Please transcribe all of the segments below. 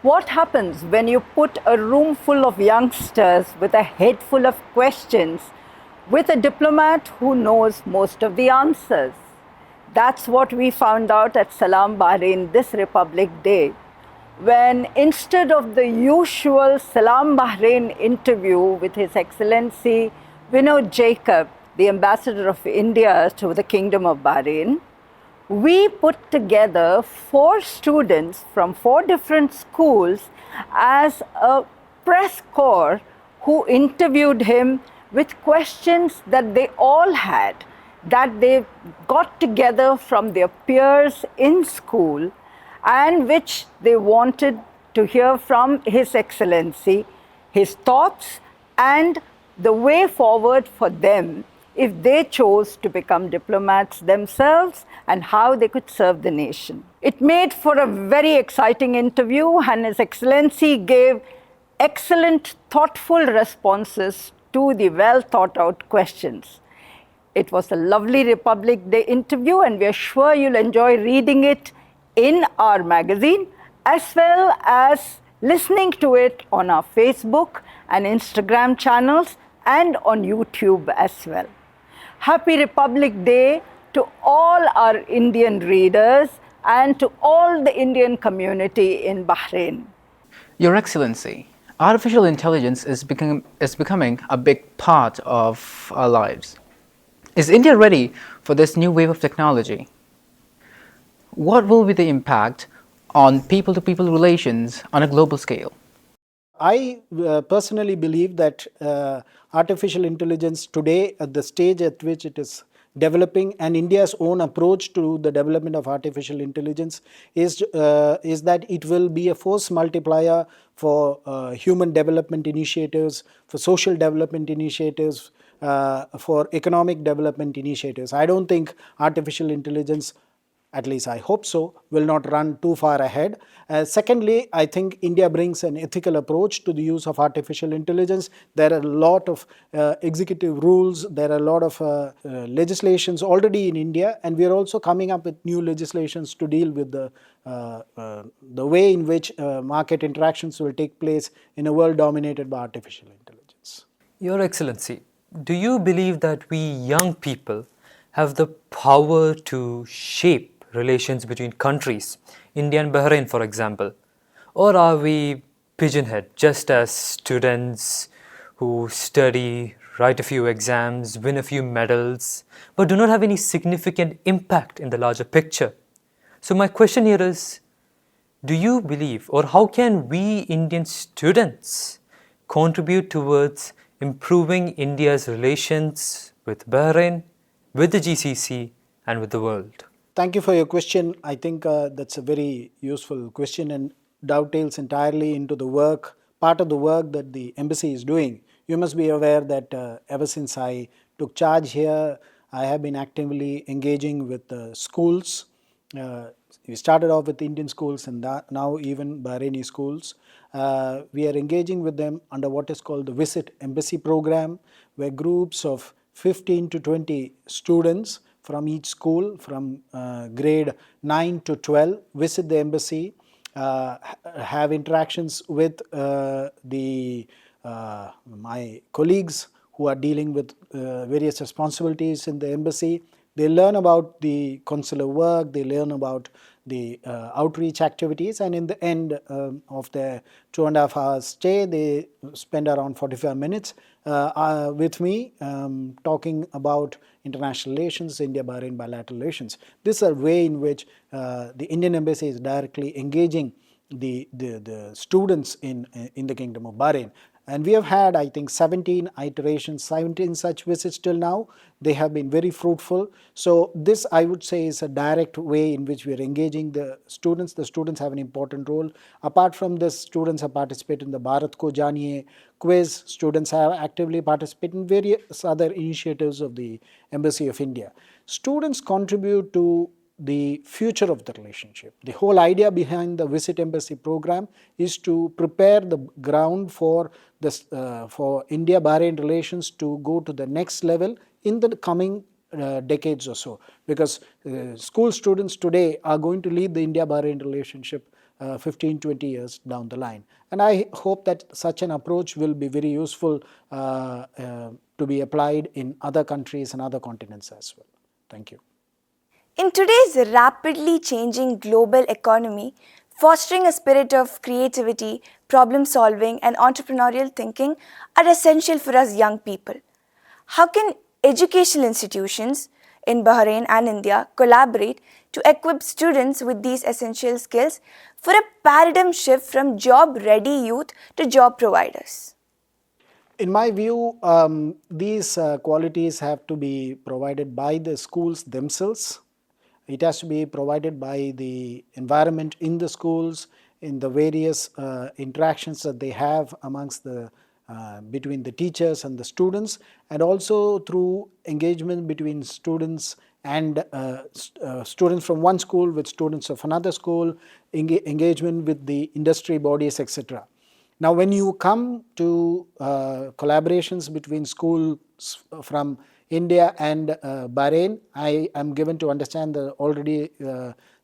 What happens when you put a room full of youngsters with a head full of questions with a diplomat who knows most of the answers? That's what we found out at Salaam Bahrain this Republic Day, when instead of the usual Salaam Bahrain interview with His Excellency Vinod Jacob, the Ambassador of India to the Kingdom of Bahrain, we put together 4 students from 4 different schools as a press corps who interviewed him with questions that they all had, that they got together from their peers in school, and which they wanted to hear from His Excellency, his thoughts and the way forward for them if they chose to become diplomats themselves and how they could serve the nation. It made for a very exciting interview, and His Excellency gave excellent, thoughtful responses to the well thought out questions. It was a lovely Republic Day interview, and we are sure you'll enjoy reading it in our magazine as well as listening to it on our Facebook and Instagram channels and on YouTube as well. Happy Republic Day to all our Indian readers and to all the Indian community in Bahrain. Your Excellency, artificial intelligence is becoming a big part of our lives. Is India ready for this new wave of technology? What will be the impact on people-to-people relations on a global scale? I personally believe that artificial intelligence today, at the stage at which it is developing, and India's own approach to the development of artificial intelligence is that it will be a force multiplier for human development initiatives, for social development initiatives, for economic development initiatives. I don't think artificial intelligence, at least I hope so, will not run too far ahead. Secondly, I think India brings an ethical approach to the use of artificial intelligence. There are a lot of executive rules, there are a lot of legislations already in India, and we are also coming up with new legislations to deal with the way in which market interactions will take place in a world dominated by artificial intelligence. Your Excellency, do you believe that we young people have the power to shape relations between countries, India and Bahrain for example? Or are we pigeonhead just as students who study, write a few exams, win a few medals, but do not have any significant impact in the larger picture? So my question here is, do you believe, or how can we Indian students contribute towards improving India's relations with Bahrain, with the GCC and with the world? Thank you for your question. I think that's a very useful question and dovetails entirely into the work, part of the work that the embassy is doing. You must be aware that ever since I took charge here, I have been actively engaging with schools. We started off with Indian schools and now even Bahraini schools. We are engaging with them under what is called the Visit Embassy program, where groups of 15 to 20 students from each school, from grade 9 to 12, visit the embassy, have interactions with my colleagues who are dealing with various responsibilities in the embassy. They learn about the consular work, they learn about the outreach activities, and in the end of their 2.5 hours stay, they spend around 45 minutes with me talking about international relations, India-Bahrain bilateral relations. This is a way in which the Indian Embassy is directly engaging the students in the Kingdom of Bahrain. And we have had, I think, 17 iterations, 17 such visits till now. They have been very fruitful. So this, I would say, is a direct way in which we are engaging the students. The students have an important role. Apart from this, students have participated in the Bharat Ko Janiye quiz. Students have actively participated in various other initiatives of the Embassy of India. Students contribute to the future of the relationship. The whole idea behind the Visit Embassy program is to prepare the ground for this, for India-Bahrain relations to go to the next level in the coming decades or so, because school students today are going to lead the India-Bahrain relationship 15-20 years down the line. And I hope that such an approach will be very useful to be applied in other countries and other continents as well. Thank you. In today's rapidly changing global economy, fostering a spirit of creativity, problem solving, and entrepreneurial thinking are essential for us young people. How can educational institutions in Bahrain and India collaborate to equip students with these essential skills for a paradigm shift from job-ready youth to job providers? In my view, these qualities have to be provided by the schools themselves. It has to be provided by the environment in the schools, in the various interactions that they have amongst the between the teachers and the students, and also through engagement between students and students from one school with students of another school, engagement with the industry bodies, etc. Now, when you come to collaborations between schools from India and Bahrain, I am given to understand that already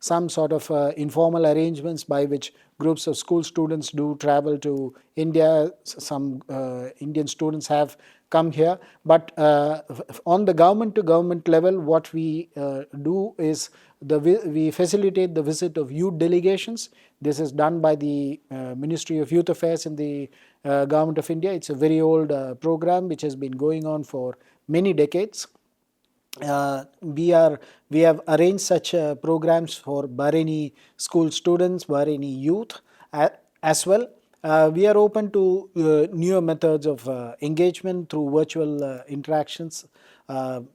some sort of informal arrangements by which groups of school students do travel to India. Some Indian students have come here, but on the government to government level, what we do is we facilitate the visit of youth delegations. This is done by the Ministry of Youth Affairs in the Government of India. It's a very old program which has been going on for many decades. We have arranged such programs for Bahraini school students, Bahraini youth as well. We are open to newer methods of engagement through virtual interactions.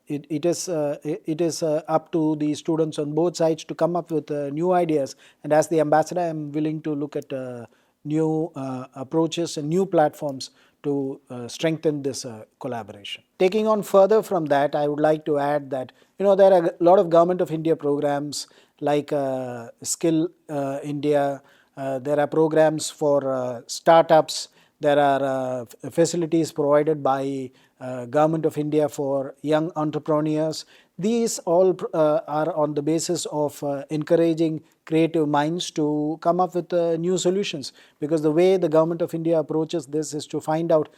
It is up to the students on both sides to come up with new ideas, and as the ambassador I am willing to look at new approaches and new platforms to strengthen this collaboration. Taking on further from that, I would like to add that there are a lot of Government of India programs like Skill India. There are programs for startups. There are facilities provided by Government of India for young entrepreneurs. These all are on the basis of encouraging creative minds to come up with new solutions, because the way the Government of India approaches this is to find out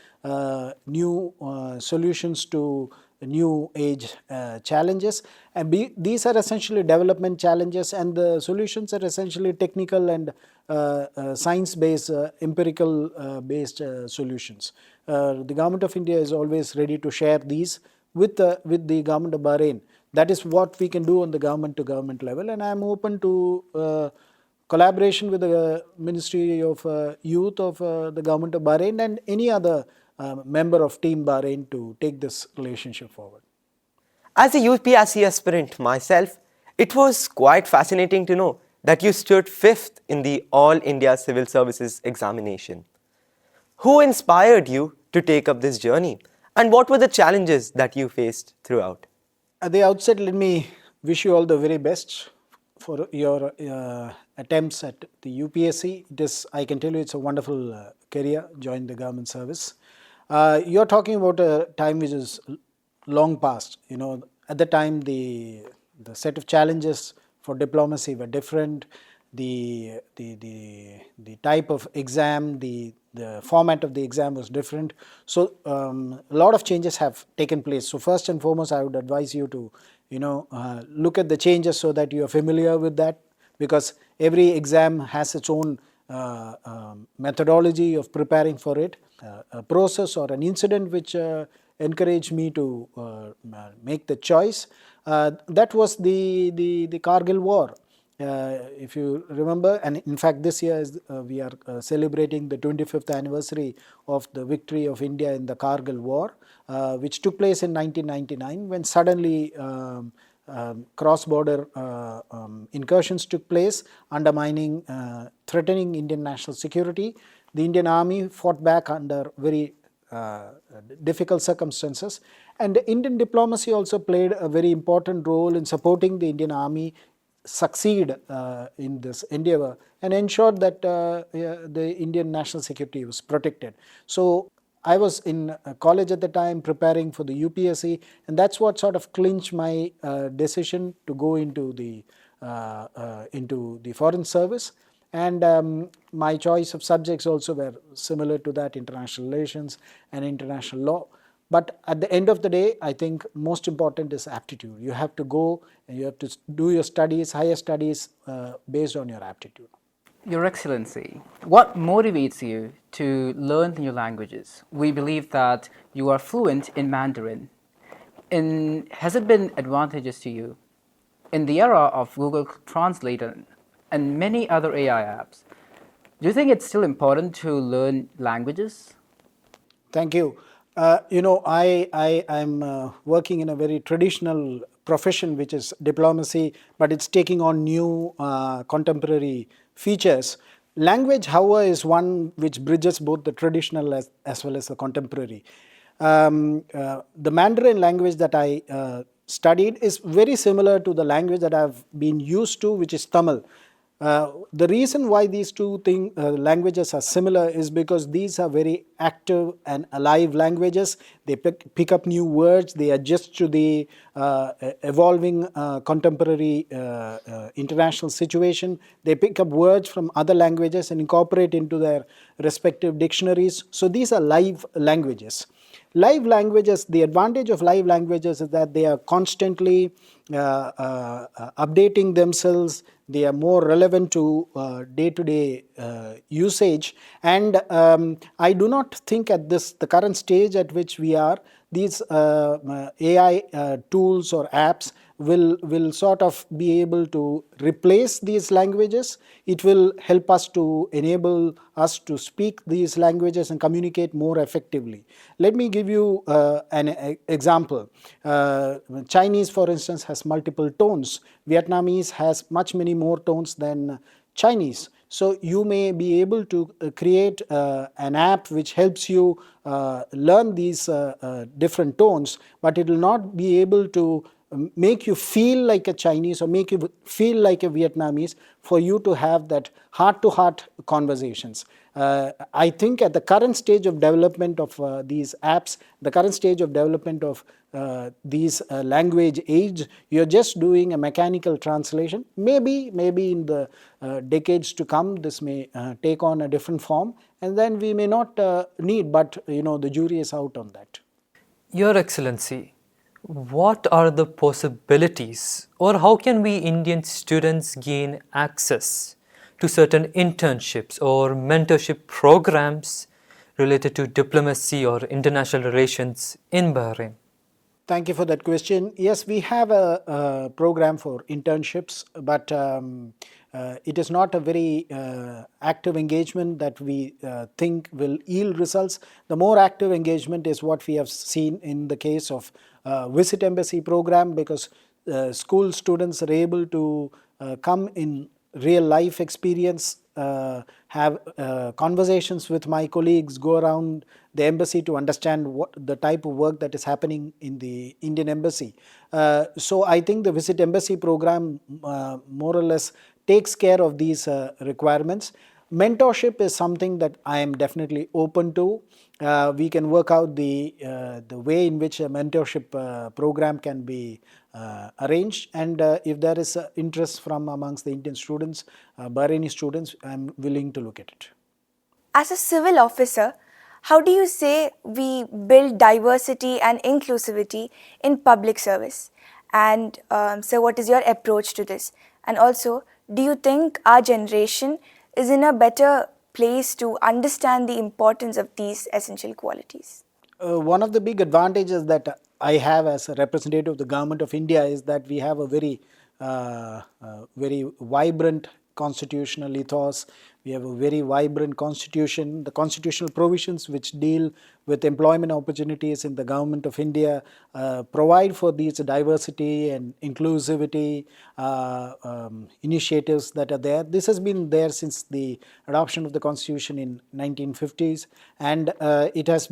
new solutions to new age challenges, and these are essentially development challenges, and the solutions are essentially technical and science based, empirical based solutions. The Government of India is always ready to share these with the Government of Bahrain. That is what we can do on the government to government level, and I am open to collaboration with the Ministry of Youth of the Government of Bahrain and any other member of Team Bahrain to take this relationship forward. As a UPSC aspirant myself, it was quite fascinating to know that you stood 5th in the All India Civil Services examination. Who inspired you to take up this journey, and what were the challenges that you faced throughout? At the outset, let me wish you all the very best for your attempts at the UPSC. I can tell you, it's a wonderful career, join the government service. You're talking about a time which is long past. At the time, the set of challenges for diplomacy were different. The type of exam, the format of the exam was different. So a lot of changes have taken place. So first and foremost, I would advise you to look at the changes so that you are familiar with that, because every exam has its own methodology of preparing for it. A process or an incident which encouraged me to make the choice, that was the Kargil War. If you remember, and in fact this year we are celebrating the 25th anniversary of the victory of India in the Kargil War, which took place in 1999, when suddenly cross-border incursions took place, undermining, threatening Indian national security. The Indian Army fought back under very difficult circumstances, and the Indian diplomacy also played a very important role in supporting the Indian Army succeed in this endeavor and ensured that the Indian national security was protected. So I was in college at the time preparing for the UPSC, and that's what sort of clinched my decision to go into the foreign service. And my choice of subjects also were similar to that, international relations and international law. But at the end of the day, I think most important is aptitude. You have to go and you have to do your studies, higher studies, based on your aptitude. Your Excellency, what motivates you to learn new languages? We believe that you are fluent in Mandarin. Has it been advantageous to you? In the era of Google Translate and many other AI apps, do you think it's still important to learn languages? Thank you. I'm working in a very traditional profession, which is diplomacy, but it's taking on new contemporary features. Language, however, is one which bridges both the traditional as well as the contemporary. The Mandarin language that I studied is very similar to the language that I've been used to, which is Tamil. The reason why these two languages are similar is because these are very active and alive languages. They pick up new words, they adjust to the evolving contemporary international situation. They pick up words from other languages and incorporate into their respective dictionaries. So these are live languages. Live languages, the advantage of live languages is that they are constantly updating themselves. They are more relevant to day-to-day usage, and I do not think at the current stage at which we are, these AI tools or apps will sort of be able to replace these languages. It will help us to enable us to speak these languages and communicate more effectively. Let me give you an example. Chinese, for instance, has multiple tones. Vietnamese has many more tones than Chinese. So you may be able to create an app which helps you learn these different tones, but it will not be able to make you feel like a Chinese or make you feel like a Vietnamese for you to have that heart-to-heart conversations. I think at the current stage of development of these apps, the current stage of development of these language age, you're just doing a mechanical translation. Maybe in the decades to come, this may take on a different form, and then we may not need, but the jury is out on that. Your Excellency, what are the possibilities, or how can we Indian students gain access to certain internships or mentorship programs related to diplomacy or international relations in Bahrain? Thank you for that question. Yes, we have a program for internships, but it is not a very active engagement that we think will yield results. The more active engagement is what we have seen in the case of Visit Embassy program, because school students are able to come in real life experience, have conversations with my colleagues, go around the embassy to understand what the type of work that is happening in the Indian embassy. So I think the Visit Embassy program more or less takes care of these requirements. Mentorship is something that I am definitely open to. We can work out the way in which a mentorship program can be arranged, and if there is interest from amongst the Indian students, Bahraini students, I am willing to look at it. As a civil officer, how do you say we build diversity and inclusivity in public service? And so what is your approach to this? And also, do you think our generation is in a better place to understand the importance of these essential qualities? One of the big advantages that I have as a representative of the Government of India is that we have a very vibrant constitutional ethos. We have a very vibrant constitution. The constitutional provisions which deal with employment opportunities in the Government of India provide for these diversity and inclusivity initiatives that are there. This has been there since the adoption of the constitution in 1950s, and it has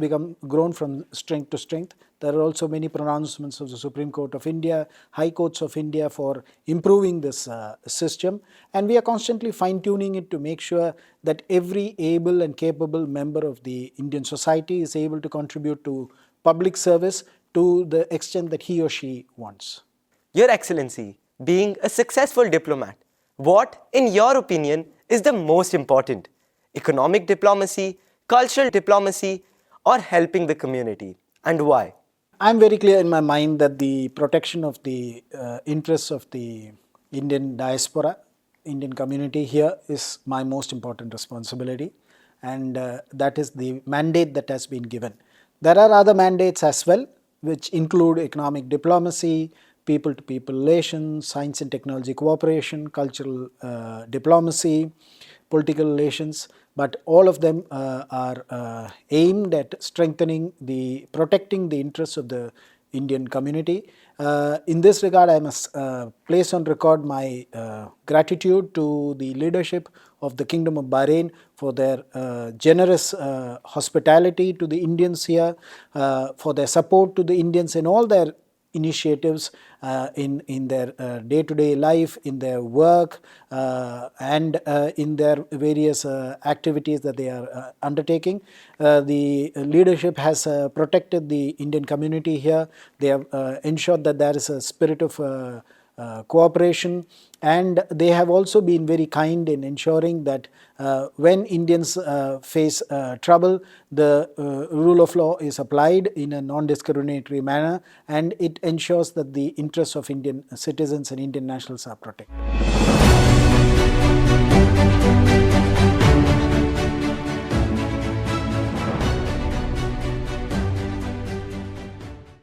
grown from strength to strength. There are also many pronouncements of the Supreme Court of India, High Courts of India for improving this system, and we are constantly fine-tuning it to make sure that every able and capable member of the Indian society is able to contribute to public service to the extent that he or she wants. Your Excellency, being a successful diplomat, what, in your opinion, is the most important? Economic diplomacy, cultural diplomacy, or helping the community? And why? I'm very clear in my mind that the protection of the interests of the Indian diaspora, Indian community here is my most important responsibility, and that is the mandate that has been given. There are other mandates as well, which include economic diplomacy, people-to-people relations, science and technology cooperation, cultural diplomacy, political relations, but all of them are aimed at strengthening protecting the interests of the Indian community. In this regard, I must place on record my gratitude to the leadership of the Kingdom of Bahrain for their generous hospitality to the Indians here, for their support to the Indians in all their initiatives in their day-to-day life, in their work, and in their various activities that they are undertaking. The leadership has protected the Indian community here. They have ensured that there is a spirit of cooperation, and they have also been very kind in ensuring that when Indians face trouble, the rule of law is applied in a non-discriminatory manner, and it ensures that the interests of Indian citizens and Indian nationals are protected.